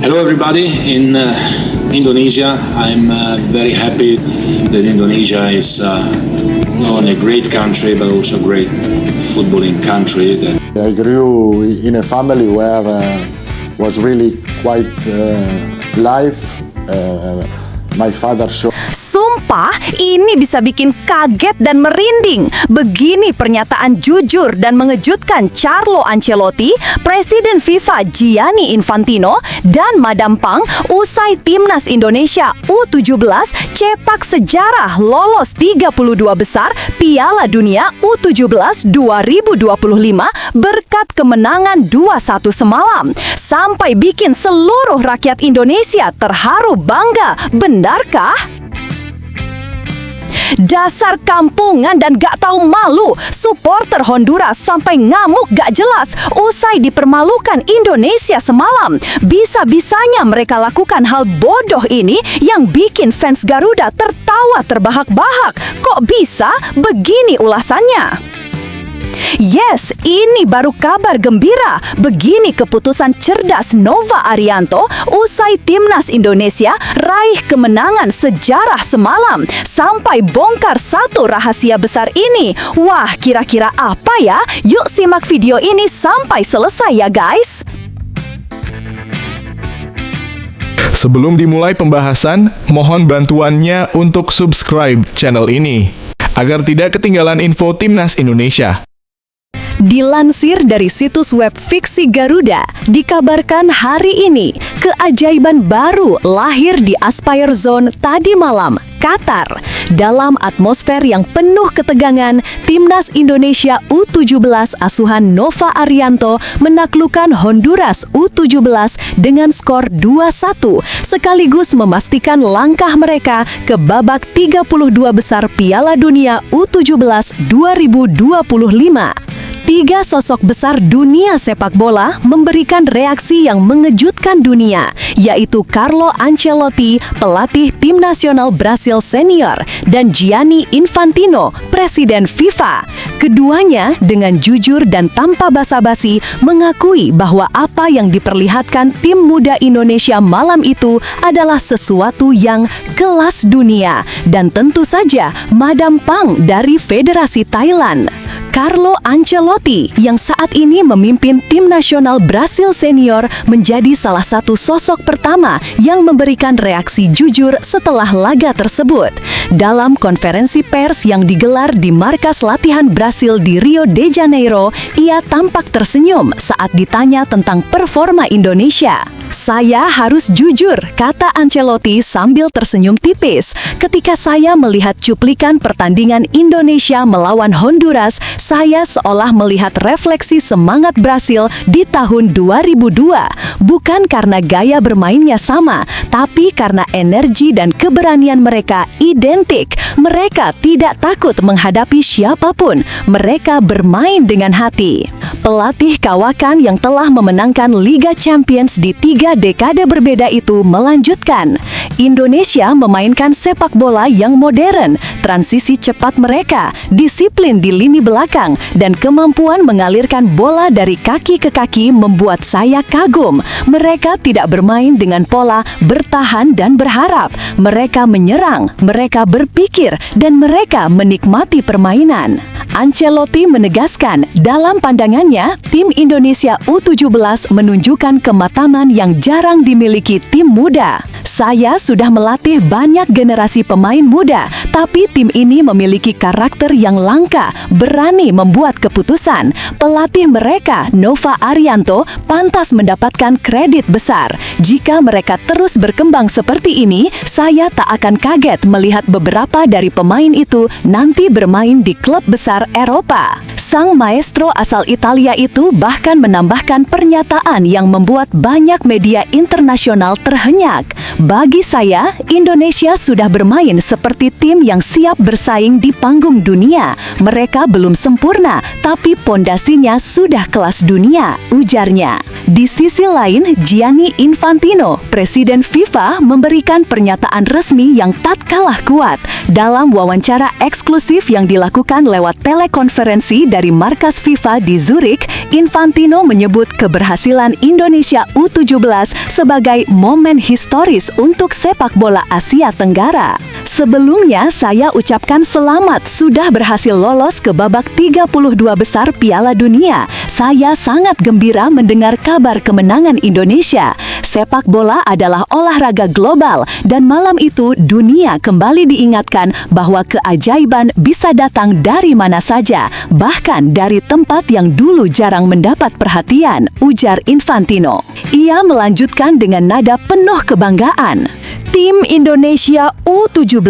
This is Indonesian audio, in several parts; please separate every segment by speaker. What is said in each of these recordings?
Speaker 1: Hello everybody in Indonesia. I'm very happy that Indonesia is not only a great country but also a great footballing country.
Speaker 2: I grew in a family where was really quite live. My father showed.
Speaker 3: Sumpah, ini bisa bikin kaget dan merinding. Begini pernyataan jujur dan mengejutkan Carlo Ancelotti, Presiden FIFA Gianni Infantino, dan Madam Pang usai Timnas Indonesia U17 cetak sejarah lolos 32 besar Piala Dunia U17 2025 berkat kemenangan 2-1 semalam. Sampai bikin seluruh rakyat Indonesia terharu bangga. Benarkah? Dasar kampungan dan gak tahu malu, supporter Honduras sampai ngamuk gak jelas usai dipermalukan Indonesia semalam. Bisa-bisanya mereka lakukan hal bodoh ini yang bikin fans Garuda tertawa terbahak-bahak. Kok bisa? Begini ulasannya. Yes, ini baru kabar gembira. Begini keputusan cerdas Nova Arianto usai Timnas Indonesia raih kemenangan sejarah semalam. Sampai bongkar satu rahasia besar ini. Wah, kira-kira apa ya? Yuk simak video ini sampai selesai ya guys.
Speaker 4: Sebelum dimulai pembahasan, mohon bantuannya untuk subscribe channel ini agar tidak ketinggalan info Timnas Indonesia.
Speaker 3: Dilansir dari situs web Fiksi Garuda, dikabarkan hari ini keajaiban baru lahir di Aspire Zone tadi malam, Qatar. Dalam atmosfer yang penuh ketegangan, Timnas Indonesia U17 asuhan Nova Arianto menaklukkan Honduras U17 dengan skor 2-1, sekaligus memastikan langkah mereka ke babak 32 besar Piala Dunia U17 2025. Tiga sosok besar dunia sepak bola memberikan reaksi yang mengejutkan dunia, yaitu Carlo Ancelotti, pelatih tim nasional Brasil senior, dan Gianni Infantino, Presiden FIFA. Keduanya dengan jujur dan tanpa basa-basi mengakui bahwa apa yang diperlihatkan tim muda Indonesia malam itu adalah sesuatu yang kelas dunia. Dan tentu saja Madam Pang dari Federasi Thailand. Carlo Ancelotti yang saat ini memimpin tim nasional Brasil senior menjadi salah satu sosok pertama yang memberikan reaksi jujur setelah laga tersebut. Dalam konferensi pers yang digelar di markas latihan Brasil di Rio de Janeiro, ia tampak tersenyum saat ditanya tentang performa Indonesia. Saya harus jujur, kata Ancelotti sambil tersenyum tipis. Ketika saya melihat cuplikan pertandingan Indonesia melawan Honduras, saya seolah melihat refleksi semangat Brasil di tahun 2002. Bukan karena gaya bermainnya sama, tapi karena energi dan keberanian mereka identik. Mereka tidak takut menghadapi siapapun. Mereka bermain dengan hati. Pelatih kawakan yang telah memenangkan Liga Champions di 3 dekade berbeda itu melanjutkan. Indonesia memainkan sepak bola yang modern, transisi cepat mereka, disiplin di lini belakang, dan kemampuan mengalirkan bola dari kaki ke kaki membuat saya kagum. Mereka tidak bermain dengan pola bertahan dan berharap. Mereka menyerang, mereka berpikir, dan mereka menikmati permainan. Ancelotti menegaskan, dalam pandangannya, tim Indonesia U17 menunjukkan kematangan yang jarang dimiliki tim muda. Saya sudah melatih banyak generasi pemain muda, tapi tim ini memiliki karakter yang langka, berani membuat keputusan. Pelatih mereka, Nova Arianto, pantas mendapatkan kredit besar. Jika mereka terus berkembang seperti ini, saya tak akan kaget melihat beberapa dari pemain itu nanti bermain di klub besar Eropa. Sang maestro asal Italia itu bahkan menambahkan pernyataan yang membuat banyak media internasional terhenyak. Bagi saya, Indonesia sudah bermain seperti tim yang siap bersaing di panggung dunia. Mereka belum sempurna, tapi pondasinya sudah kelas dunia, ujarnya. Di sisi lain, Gianni Infantino, Presiden FIFA, memberikan pernyataan resmi yang tak kalah kuat. Dalam wawancara eksklusif yang dilakukan lewat telekonferensi dari dari markas FIFA di Zurich, Infantino menyebut keberhasilan Indonesia U17 sebagai momen historis untuk sepak bola Asia Tenggara. Sebelumnya, saya ucapkan selamat sudah berhasil lolos ke babak 32 besar Piala Dunia. Saya sangat gembira mendengar kabar kemenangan Indonesia. Sepak bola adalah olahraga global dan malam itu dunia kembali diingatkan bahwa keajaiban bisa datang dari mana saja, bahkan dari tempat yang dulu jarang mendapat perhatian, ujar Infantino. Ia melanjutkan dengan nada penuh kebanggaan. Tim Indonesia U17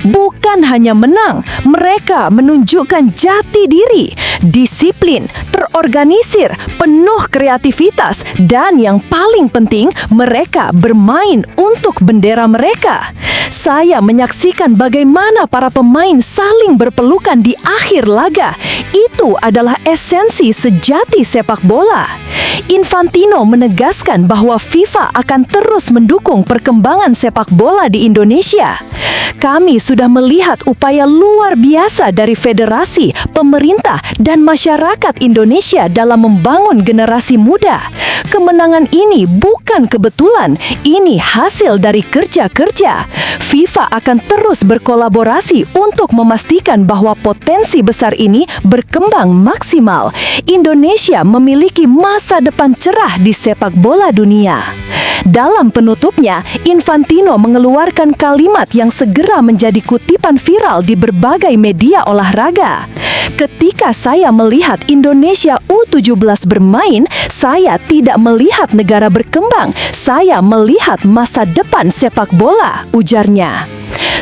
Speaker 3: bukan hanya menang, mereka menunjukkan jati diri, disiplin, terorganisir, penuh kreativitas, dan yang paling penting, mereka bermain untuk bendera mereka. Saya menyaksikan bagaimana para pemain saling berpelukan di akhir laga. Itu adalah esensi sejati sepak bola. Infantino menegaskan bahwa FIFA akan terus mendukung perkembangan sepak bola di Indonesia. Kami sudah melihat upaya luar biasa dari federasi, pemerintah, dan masyarakat Indonesia dalam membangun generasi muda. Kemenangan ini bukan kebetulan, ini hasil dari kerja-kerja. FIFA akan terus berkolaborasi untuk memastikan bahwa potensi besar ini berkembang maksimal. Indonesia memiliki masa depan cerah di sepak bola dunia. Dalam penutupnya, Infantino mengeluarkan kalimat yang segera menjadi kutipan viral di berbagai media olahraga. Ketika saya melihat Indonesia U17 bermain, saya tidak melihat negara berkembang, saya melihat masa depan sepak bola, ujarnya.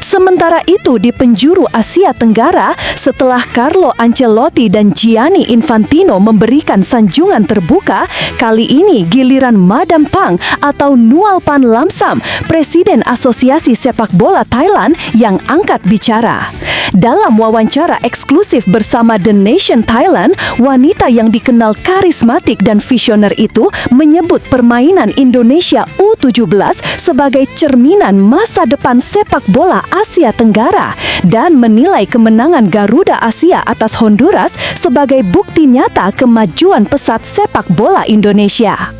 Speaker 3: Sementara itu di penjuru Asia Tenggara, setelah Carlo Ancelotti dan Gianni Infantino memberikan sanjungan terbuka, kali ini giliran Madam Pang atau Nualpan Lamsam, Presiden Asosiasi Sepak Bola Thailand yang angkat bicara. Dalam wawancara eksklusif bersama The Nation Thailand, wanita yang dikenal karismatik dan visioner itu menyebut permainan Indonesia U17 sebagai cerminan masa depan sepak bola Asia Tenggara dan menilai kemenangan Garuda Asia atas Honduras sebagai bukti nyata kemajuan pesat sepak bola Indonesia.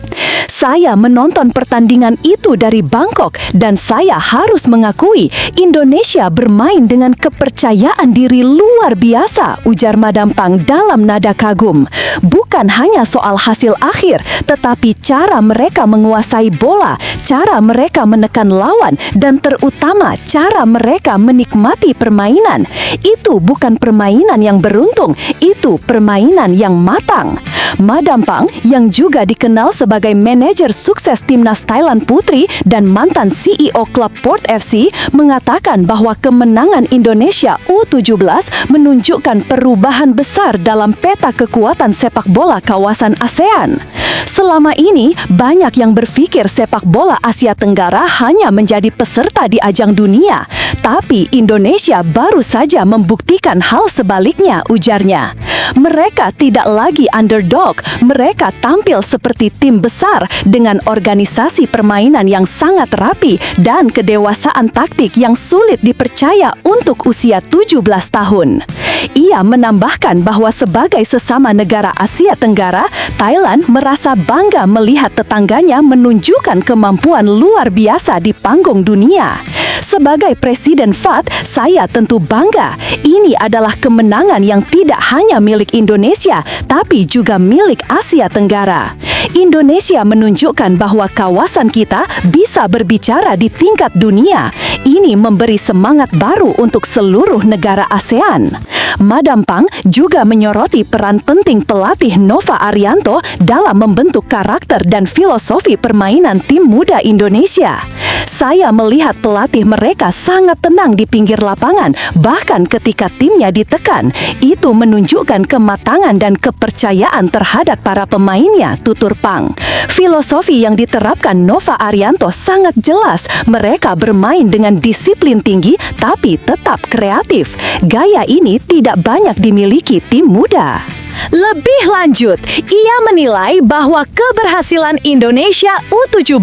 Speaker 3: Saya menonton pertandingan itu dari Bangkok dan saya harus mengakui Indonesia bermain dengan kepercayaan diri luar biasa, ujar Madam Pang dalam nada kagum. Bukan hanya soal hasil akhir, tetapi cara mereka menguasai bola, cara mereka menekan lawan, dan terutama cara mereka menikmati permainan. Itu bukan permainan yang beruntung, itu permainan yang matang. Madam Pang yang juga dikenal sebagai manajer sukses timnas Thailand Putri dan mantan CEO klub Port FC mengatakan bahwa kemenangan Indonesia U17 menunjukkan perubahan besar dalam peta kekuatan sepak bola kawasan ASEAN. Selama ini, banyak yang berpikir sepak bola Asia Tenggara hanya menjadi peserta di ajang dunia. Tapi Indonesia baru saja membuktikan hal sebaliknya, ujarnya. Mereka tidak lagi underdog, mereka tampil seperti tim besar dengan organisasi permainan yang sangat rapi dan kedewasaan taktik yang sulit dipercaya untuk usia 17 tahun. Ia menambahkan bahwa sebagai sesama negara Asia Tenggara, Thailand merasa bangga melihat tetangganya menunjukkan kemampuan luar biasa di panggung dunia. Sebagai Presiden FAT, saya tentu bangga. Ini adalah kemenangan yang tidak hanya milik Indonesia, tapi juga milik Asia Tenggara. Indonesia menunjukkan bahwa kawasan kita bisa berbicara di tingkat dunia. Ini memberi semangat baru untuk seluruh negara ASEAN. Madam Pang juga menyoroti peran penting pelatih Nova Arianto dalam membentuk karakter dan filosofi permainan tim muda Indonesia. Saya melihat pelatih mereka sangat tenang di pinggir lapangan, bahkan ketika timnya ditekan. Itu menunjukkan kematangan dan kepercayaan terhadap para pemainnya, tutur Pang. Filosofi yang diterapkan Nova Arianto sangat jelas. Mereka bermain dengan disiplin tinggi, tapi tetap kreatif. Gaya ini tidak banyak dimiliki tim muda. Lebih lanjut, ia menilai bahwa keberhasilan Indonesia U17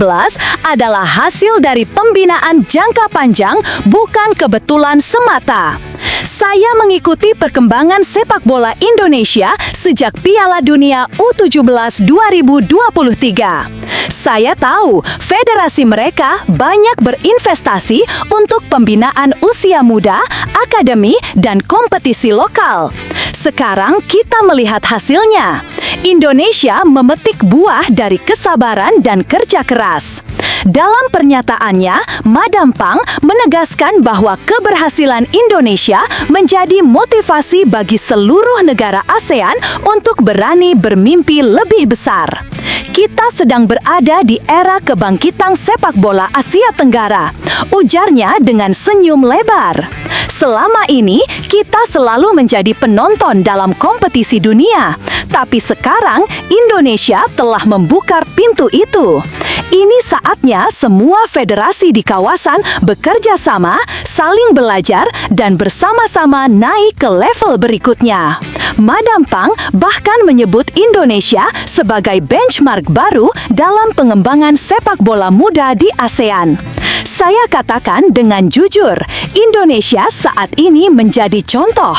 Speaker 3: adalah hasil dari pembinaan jangka panjang, bukan kebetulan semata. Saya mengikuti perkembangan sepak bola Indonesia sejak Piala Dunia U17 2023. Saya tahu federasi mereka banyak berinvestasi untuk pembinaan usia muda, akademi, dan kompetisi lokal. Sekarang kita melihat hasilnya. Indonesia memetik buah dari kesabaran dan kerja keras. Dalam pernyataannya, Madam Pang menegaskan bahwa keberhasilan Indonesia menjadi motivasi bagi seluruh negara ASEAN untuk berani bermimpi lebih besar. Kita sedang berada di era kebangkitan sepak bola Asia Tenggara, ujarnya dengan senyum lebar. Selama ini, kita selalu menjadi penonton dalam kompetisi dunia, tapi sekarang Indonesia telah membuka pintu itu. Ini saatnya semua federasi di kawasan bekerja sama, saling belajar, dan bersama-sama naik ke level berikutnya. Madam Pang bahkan menyebut Indonesia sebagai benchmark baru dalam pengembangan sepak bola muda di ASEAN. Saya katakan dengan jujur, Indonesia saat ini menjadi contoh.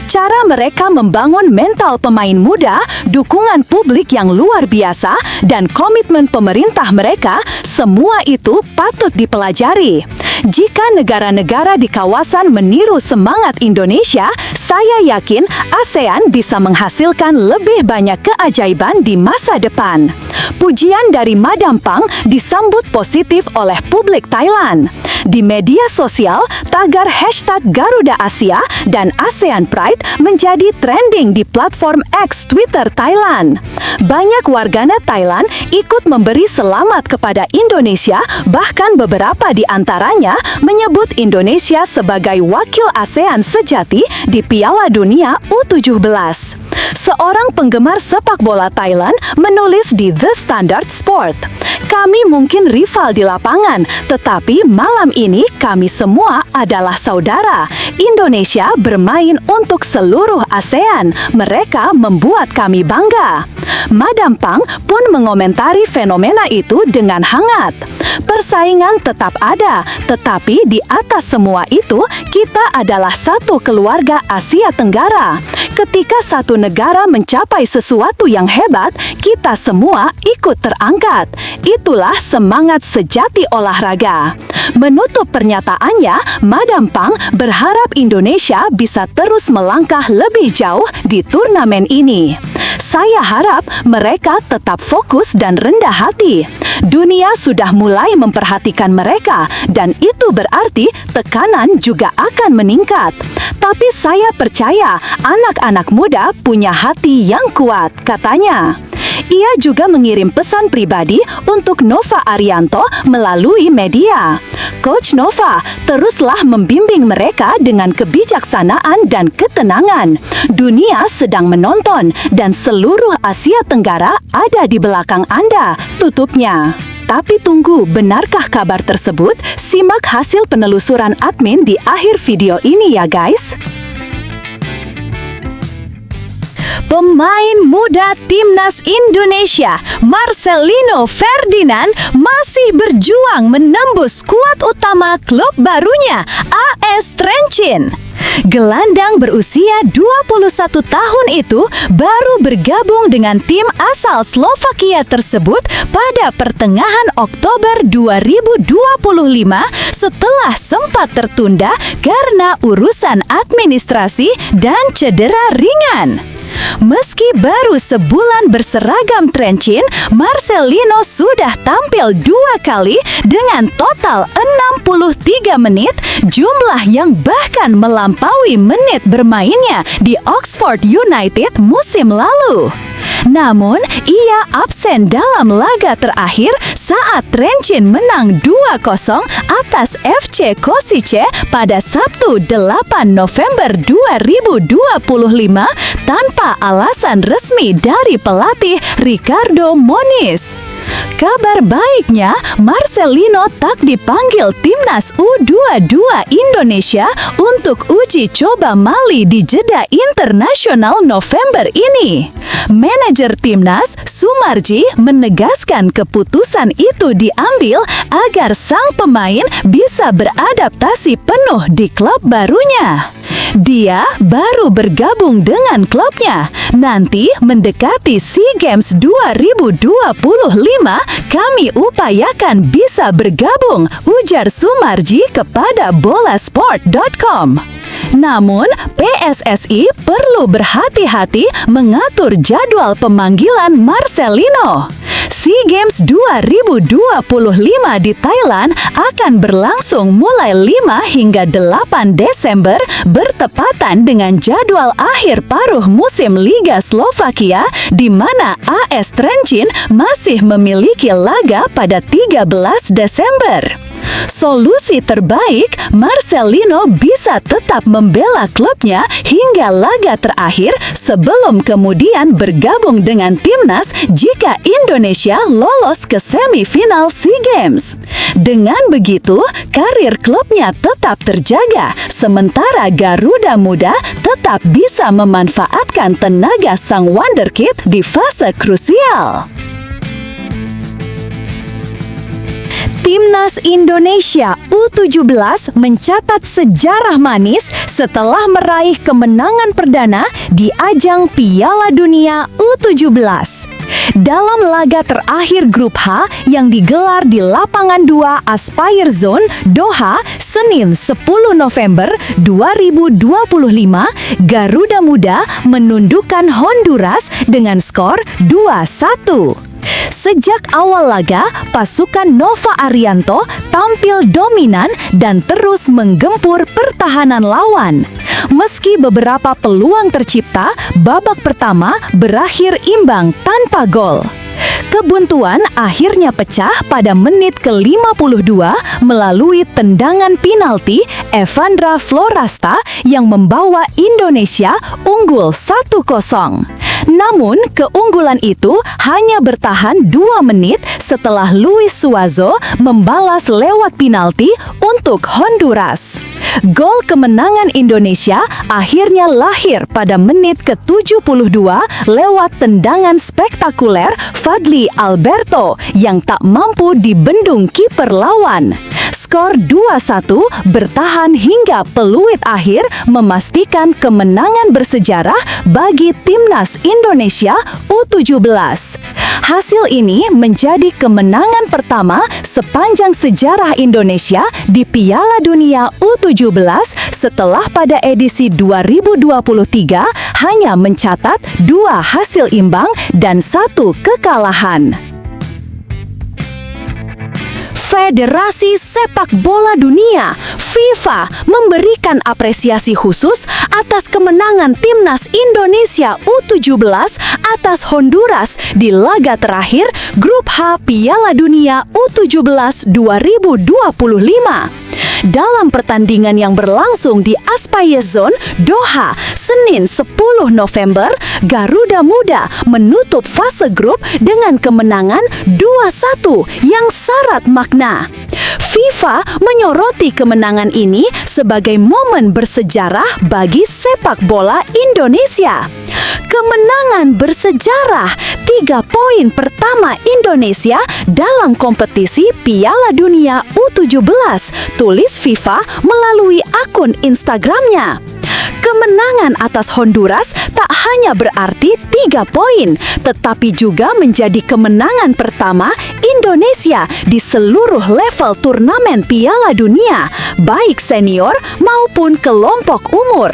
Speaker 3: Cara mereka membangun mental pemain muda, dukungan publik yang luar biasa, dan komitmen pemerintah mereka, semua itu patut dipelajari. Jika negara-negara di kawasan meniru semangat Indonesia, saya yakin ASEAN bisa menghasilkan lebih banyak keajaiban di masa depan. Pujian dari Madam Pang disambut positif oleh publik Thailand. Di media sosial, tagar hashtag Garuda Asia dan ASEAN Pride menjadi trending di platform X Twitter Thailand. Banyak warganet Thailand ikut memberi selamat kepada Indonesia, bahkan beberapa di antaranya menyebut Indonesia sebagai wakil ASEAN sejati di Piala Dunia U17. Seorang penggemar sepak bola Thailand menulis di The Standard Sport, "Kami mungkin rival di lapangan, tetapi malam ini kami semua adalah saudara. Indonesia bermain untuk seluruh ASEAN. Mereka membuat kami bangga." Madam Pang pun mengomentari fenomena itu dengan hangat. Persaingan tetap ada, tetapi di atas semua itu, kita adalah satu keluarga Asia Tenggara. Ketika satu negara mencapai sesuatu yang hebat, kita semua ikut terangkat. Itulah semangat sejati olahraga. Menutup pernyataannya, Madam Pang berharap Indonesia bisa terus melangkah lebih jauh di turnamen ini. Saya harap mereka tetap fokus dan rendah hati. Dunia sudah mulai memperhatikan mereka, dan itu berarti tekanan juga akan meningkat. Tapi saya percaya anak-anak muda punya hati yang kuat, katanya. Ia juga mengirim pesan pribadi untuk Nova Arianto melalui media. Coach Nova, teruslah membimbing mereka dengan kebijaksanaan dan ketenangan. Dunia sedang menonton dan seluruh Asia Tenggara ada di belakang Anda, tutupnya. Tapi tunggu, benarkah kabar tersebut? Simak hasil penelusuran admin di akhir video ini ya guys. Pemain muda Timnas Indonesia, Marcelino Ferdinand, masih berjuang menembus skuad utama klub barunya, AS Trencin. Gelandang berusia 21 tahun itu baru bergabung dengan tim asal Slovakia tersebut pada pertengahan Oktober 2025 setelah sempat tertunda karena urusan administrasi dan cedera ringan. Meski baru sebulan berseragam Trencin, Marcelino sudah tampil 2 kali dengan total 63 menit, jumlah yang bahkan melampaui menit bermainnya di Oxford United musim lalu. Namun, ia absen dalam laga terakhir saat Trencin menang 2-0 atas FC Košice pada Sabtu 8 November 2025 tanpa alasan resmi dari pelatih Ricardo Moniz. Kabar baiknya, Marcelino tak dipanggil Timnas U22 Indonesia untuk uji coba Mali di jeda internasional November ini. Manajer Timnas, Sumarji, menegaskan keputusan itu diambil agar sang pemain bisa beradaptasi penuh di klub barunya. Dia baru bergabung dengan klubnya. Nanti mendekati SEA Games 2025, kami upayakan bisa bergabung, ujar Sumarji kepada bolasport.com. Namun, PSSI perlu berhati-hati mengatur jadwal pemanggilan Marcelino. SEA Games 2025 di Thailand akan berlangsung mulai 5 hingga 8 Desember bertepatan dengan jadwal akhir paruh musim Liga Slovakia di mana AS Trenčín masih memiliki laga pada 13 Desember. Solusi terbaik, Marcelino bisa tetap membela klubnya hingga laga terakhir sebelum kemudian bergabung dengan timnas jika Indonesia lolos ke semifinal SEA Games. Dengan begitu, karir klubnya tetap terjaga, sementara Garuda Muda tetap bisa memanfaatkan tenaga sang wonderkid di fase krusial. Timnas Indonesia U17 mencatat sejarah manis setelah meraih kemenangan perdana di ajang Piala Dunia U17. Dalam laga terakhir Grup H yang digelar di Lapangan 2 Aspire Zone, Doha, Senin 10 November 2025, Garuda Muda menundukkan Honduras dengan skor 2-1. Sejak awal laga, pasukan Nova Arianto tampil dominan dan terus menggempur pertahanan lawan. Meski beberapa peluang tercipta, babak pertama berakhir imbang tanpa gol. Kebuntuan akhirnya pecah pada menit ke-52 melalui tendangan penalti Evandra Florasta yang membawa Indonesia unggul 1-0. Namun, keunggulan itu hanya bertahan 2 menit setelah Luis Suazo membalas lewat penalti untuk Honduras. Gol kemenangan Indonesia akhirnya lahir pada menit ke-72 lewat tendangan spektakuler Fadli Alberto yang tak mampu dibendung kiper lawan. Skor 2-1 bertahan hingga peluit akhir memastikan kemenangan bersejarah bagi Timnas Indonesia U17. Hasil ini menjadi kemenangan pertama sepanjang sejarah Indonesia di Piala Dunia U17 setelah pada edisi 2023 hanya mencatat 2 hasil imbang dan 1 kekalahan. Federasi Sepak Bola Dunia FIFA memberikan apresiasi khusus atas kemenangan Timnas Indonesia U17 atas Honduras di laga terakhir Grup H Piala Dunia U17 2025. Dalam pertandingan yang berlangsung di Aspire Zone, Doha, Senin 10 November, Garuda Muda menutup fase grup dengan kemenangan 2-1 yang syarat makna. FIFA menyoroti kemenangan ini sebagai momen bersejarah bagi sepak bola Indonesia. Kemenangan bersejarah, 3 poin pertama Indonesia dalam kompetisi Piala Dunia U17, tulis FIFA melalui akun Instagramnya. Kemenangan atas Honduras tak hanya berarti 3 poin, tetapi juga menjadi kemenangan pertama Indonesia di seluruh level turnamen Piala Dunia, baik senior maupun kelompok umur.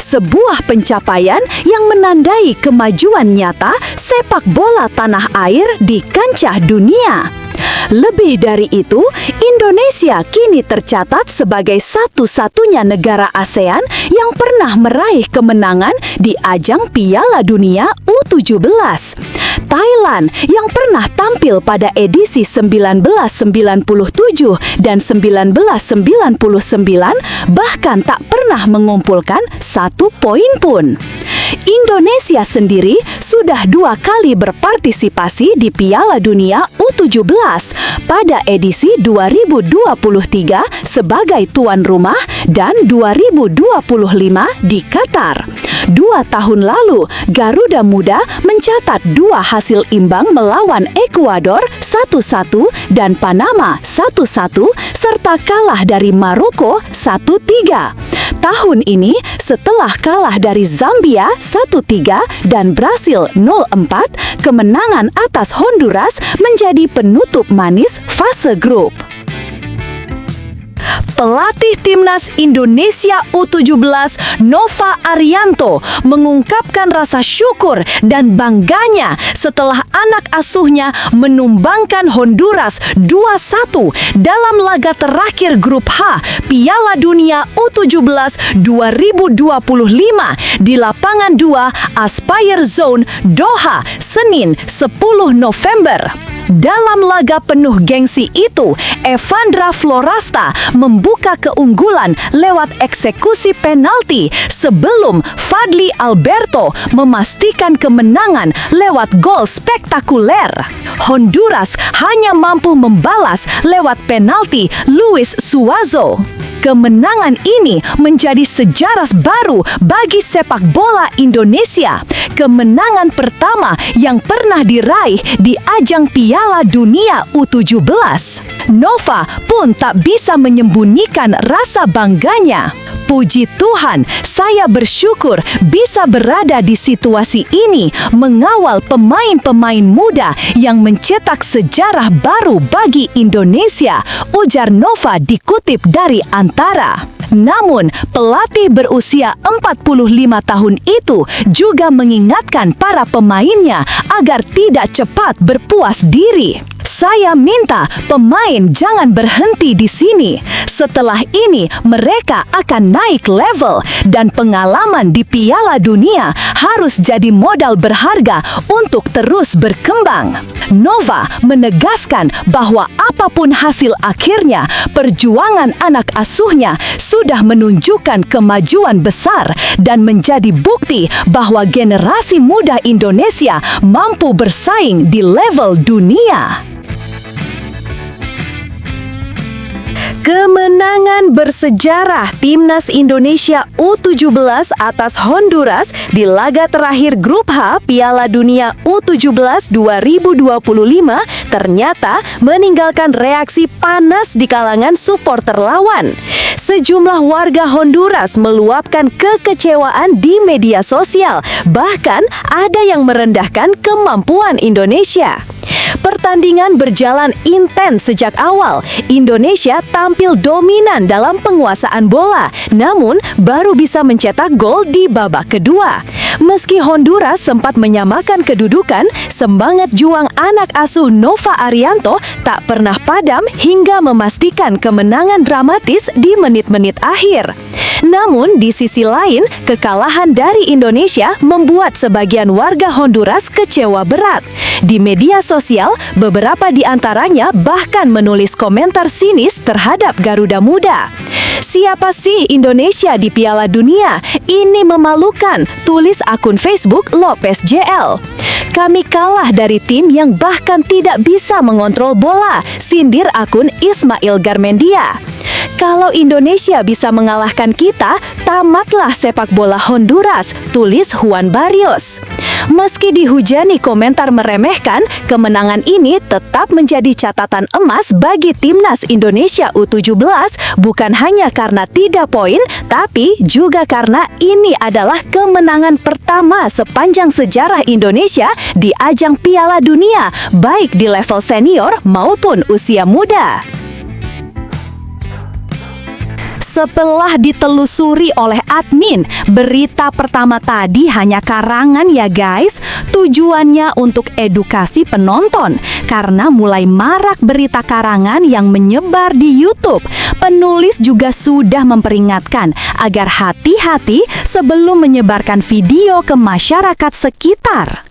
Speaker 3: Sebuah pencapaian yang menandai kemajuan nyata sepak bola tanah air di kancah dunia. Lebih dari itu, Indonesia kini tercatat sebagai satu-satunya negara ASEAN yang pernah meraih kemenangan di ajang Piala Dunia U17. Thailand yang pernah tampil pada edisi 1997 dan 1999 bahkan tak pernah mengumpulkan 1 poin pun. Indonesia sendiri sudah 2 kali berpartisipasi di Piala Dunia U17 pada edisi 2023 sebagai tuan rumah dan 2025 di Qatar. 2 tahun lalu, Garuda Muda mencatat 2 hasil imbang melawan Ekuador 1-1 dan Panama 1-1 serta kalah dari Maroko 1-3. Tahun ini, setelah kalah dari Zambia 1-3 dan Brasil 0-4, kemenangan atas Honduras menjadi penutup manis fase grup. Pelatih Timnas Indonesia U17 Nova Arianto mengungkapkan rasa syukur dan bangganya setelah anak asuhnya menumbangkan Honduras 2-1 dalam laga terakhir grup H Piala Dunia U17 2025 di lapangan 2 Aspire Zone, Doha, Senin 10 November. Dalam laga penuh gengsi itu, Evandra Florasta membuka keunggulan lewat eksekusi penalti sebelum Fadli Alberto memastikan kemenangan lewat gol spektakuler. Honduras hanya mampu membalas lewat penalti Luis Suazo. Kemenangan ini menjadi sejarah baru bagi sepak bola Indonesia. Kemenangan pertama yang pernah diraih di ajang Piala Dunia U17. Nova pun tak bisa menyembunyikan rasa bangganya. Puji Tuhan, saya bersyukur bisa berada di situasi ini mengawal pemain-pemain muda yang mencetak sejarah baru bagi Indonesia, ujar Nova dikutip dari Antara. Namun, pelatih berusia 45 tahun itu juga mengingatkan para pemainnya agar tidak cepat berpuas diri. Saya minta pemain jangan berhenti di sini. Setelah ini, mereka akan naik level dan pengalaman di Piala Dunia harus jadi modal berharga untuk terus berkembang. Nova menegaskan bahwa apapun hasil akhirnya, perjuangan anak asuhnya sudah menunjukkan kemajuan besar dan menjadi bukti bahwa generasi muda Indonesia mampu bersaing di level dunia. Kemenangan bersejarah Timnas Indonesia U17 atas Honduras di laga terakhir Grup H Piala Dunia U17 2025 ternyata meninggalkan reaksi panas di kalangan supporter lawan. Sejumlah warga Honduras meluapkan kekecewaan di media sosial, bahkan ada yang merendahkan kemampuan Indonesia. Pertandingan berjalan intens sejak awal. Indonesia tampil dominan dalam penguasaan bola, namun baru bisa mencetak gol di babak kedua. Meski Honduras sempat menyamakan kedudukan, semangat juang anak asuh Nova Arianto tak pernah padam hingga memastikan kemenangan dramatis di menit-menit akhir. Namun di sisi lain, kekalahan dari Indonesia membuat sebagian warga Honduras kecewa berat. Di media sosial, beberapa di antaranya bahkan menulis komentar sinis terhadap Garuda Muda. Siapa sih Indonesia di Piala Dunia? Ini memalukan, tulis akun Facebook Lopez JL. Kami kalah dari tim yang bahkan tidak bisa mengontrol bola, sindir akun Ismail Garmendia. Kalau Indonesia bisa mengalahkan kita, tamatlah sepak bola Honduras, tulis Juan Barrios. Meski dihujani komentar meremehkan, kemenangan ini tetap menjadi catatan emas bagi Timnas Indonesia U17, bukan hanya karena 3 poin, tapi juga karena ini adalah kemenangan pertama sepanjang sejarah Indonesia di ajang Piala Dunia, baik di level senior maupun usia muda. Setelah ditelusuri oleh admin, berita pertama tadi hanya karangan ya guys. Tujuannya untuk edukasi penonton, karena mulai marak berita karangan yang menyebar di YouTube. Penulis juga sudah memperingatkan agar hati-hati sebelum menyebarkan video ke masyarakat sekitar.